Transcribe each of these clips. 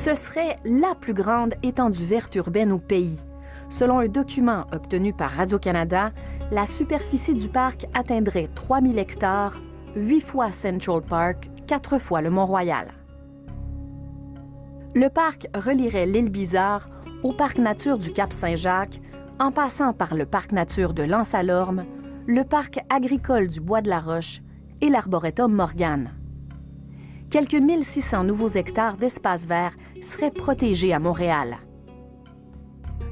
Ce serait la plus grande étendue verte urbaine au pays. Selon un document obtenu par Radio-Canada, la superficie du parc atteindrait 3000 hectares, 8 fois Central Park, 4 fois le Mont-Royal. Le parc relierait l'île Bizarre au parc nature du Cap-Saint-Jacques, en passant par le parc nature de l'Anse-à-Lorme, le parc agricole du Bois-de-la-Roche et l'arboretum Morgane. Quelques 1600 nouveaux hectares d'espaces verts seraient protégés à Montréal.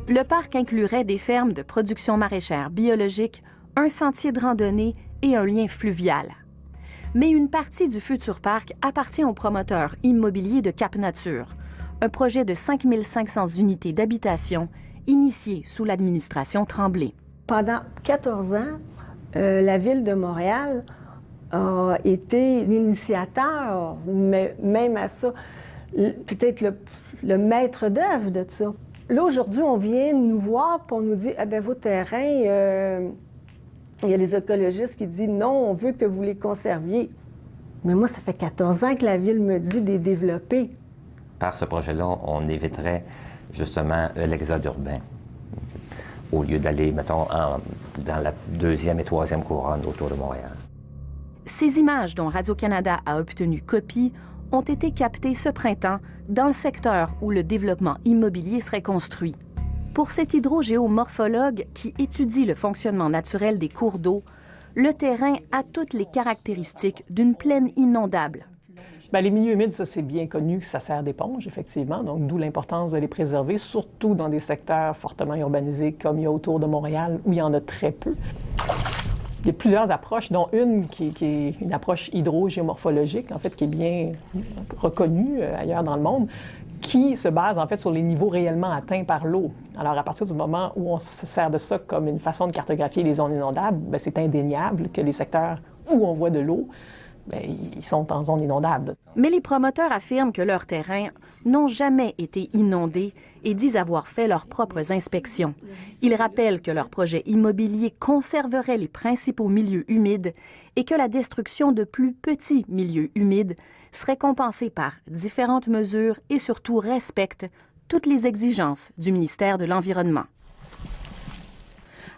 Le parc inclurait des fermes de production maraîchère biologique, un sentier de randonnée et un lien fluvial. Mais une partie du futur parc appartient au promoteur immobilier de Cap Nature, un projet de 5500 unités d'habitation initié sous l'administration Tremblay. Pendant 14 ans, la Ville de Montréal a été l'initiateur, mais même à ça, peut-être le maître d'œuvre de tout ça. Là, aujourd'hui, on vient nous voir pour nous dire « Ah bien, vos terrains, il y a les écologistes qui disent « Non, on veut que vous les conserviez. » Mais moi, ça fait 14 ans que la Ville me dit de les développer. Par ce projet-là, on éviterait justement l'exode urbain, au lieu d'aller, mettons, dans la deuxième et troisième couronne autour de Montréal. Ces images dont Radio-Canada a obtenu copie ont été captées ce printemps dans le secteur où le développement immobilier serait construit. Pour cet hydrogéomorphologue qui étudie le fonctionnement naturel des cours d'eau, le terrain a toutes les caractéristiques d'une plaine inondable. Bien, les milieux humides, ça, c'est bien connu que ça sert d'éponge, effectivement, donc d'où l'importance de les préserver, surtout dans des secteurs fortement urbanisés comme il y a autour de Montréal, où il y en a très peu. Il y a plusieurs approches, dont une qui est une approche hydrogéomorphologique, en fait, qui est bien reconnue ailleurs dans le monde, qui se base, en fait, sur les niveaux réellement atteints par l'eau. Alors, à partir du moment où on se sert de ça comme une façon de cartographier les zones inondables, bien, c'est indéniable que les secteurs où on voit de l'eau, bien, ils sont en zone inondable. Mais les promoteurs affirment que leurs terrains n'ont jamais été inondés et disent avoir fait leurs propres inspections. Ils rappellent que leur projet immobilier conserverait les principaux milieux humides et que la destruction de plus petits milieux humides serait compensée par différentes mesures et surtout respecte toutes les exigences du ministère de l'Environnement.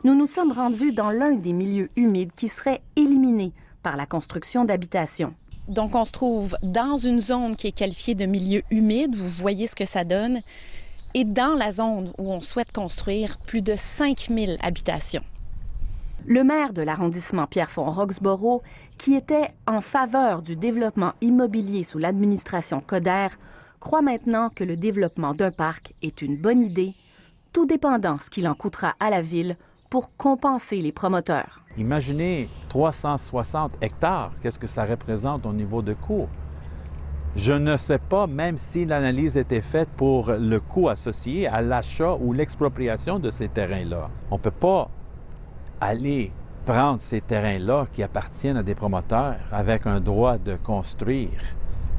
Nous nous sommes rendus dans l'un des milieux humides qui serait éliminé par la construction d'habitations. Donc, on se trouve dans une zone qui est qualifiée de milieu humide. Vous voyez ce que ça donne. Et dans la zone où on souhaite construire plus de 5000 habitations. Le maire de l'arrondissement Pierrefonds-Roxborough, qui était en faveur du développement immobilier sous l'administration Coderre, croit maintenant que le développement d'un parc est une bonne idée, tout dépendant ce qu'il en coûtera à la ville pour compenser les promoteurs. Imaginez 360 hectares, qu'est-ce que ça représente au niveau de coût? Je ne sais pas, même si l'analyse était faite pour le coût associé à l'achat ou l'expropriation de ces terrains-là. On ne peut pas aller prendre ces terrains-là qui appartiennent à des promoteurs avec un droit de construire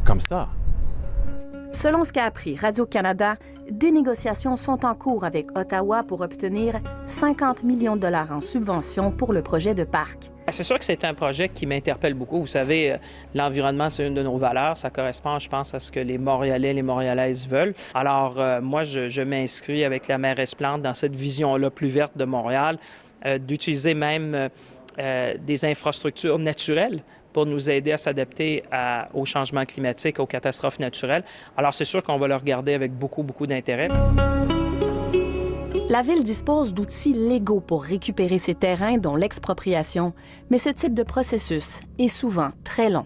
comme ça. Selon ce qu'a appris Radio-Canada, des négociations sont en cours avec Ottawa pour obtenir 50 millions de dollars en subventions pour le projet de parc. C'est sûr que c'est un projet qui m'interpelle beaucoup. Vous savez, l'environnement, c'est une de nos valeurs. Ça correspond, je pense, à ce que les Montréalais et les Montréalaises veulent. Alors, moi, je m'inscris avec la mairesse Plante dans cette vision-là plus verte de Montréal, d'utiliser même des infrastructures naturelles pour nous aider à s'adapter au changement climatique, aux catastrophes naturelles. Alors, c'est sûr qu'on va le regarder avec beaucoup d'intérêt. La Ville dispose d'outils légaux pour récupérer ces terrains, dont l'expropriation, mais ce type de processus est souvent très long.